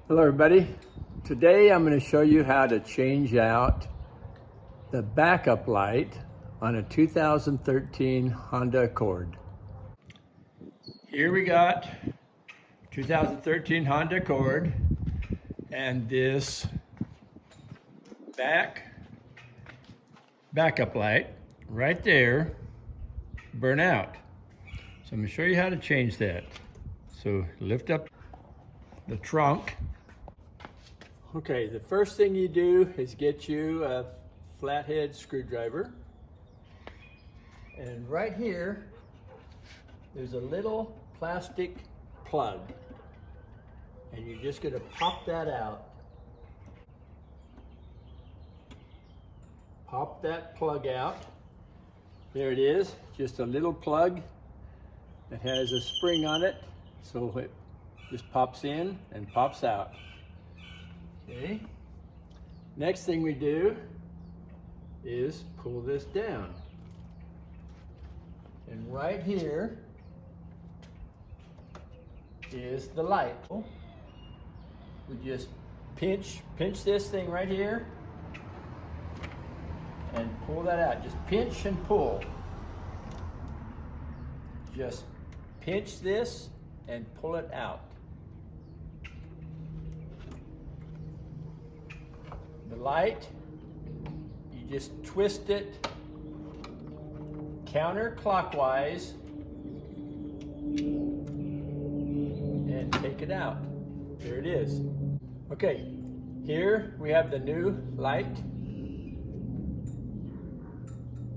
Hello everybody. Today I'm going to show you how to change out the backup light on a 2013 Honda Accord. Here we got 2013 Honda Accord and this backup light right there burn out. So I'm going to show you how to change that. So lift up the trunk. Okay, the first thing you do is get you a flathead screwdriver. And right here, there's a little plastic plug. And you're just gonna pop that out. Pop that plug out. There it is, just a little plug that has a spring on it. So it just pops in and pops out. Okay. Next thing we do is pull this down. And right here is the light. We just pinch this thing right here and pull that out. Just pinch and pull. Just pinch this and pull it out. The light, you just twist it counterclockwise and take it out. There it is. Okay, here we have the new light.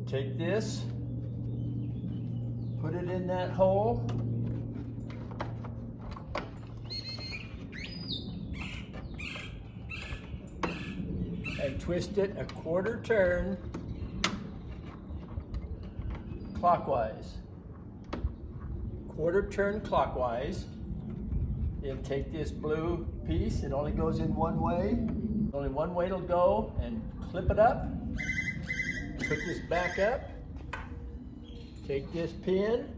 Take this, put it in that hole. And twist it a quarter turn clockwise. Quarter turn clockwise. Then take this blue piece, it only goes in one way. Only one way it'll go, and clip it up. Put this back up. Take this pin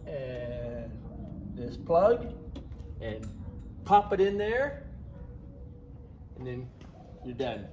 and this plug and pop it in there. And then you're done.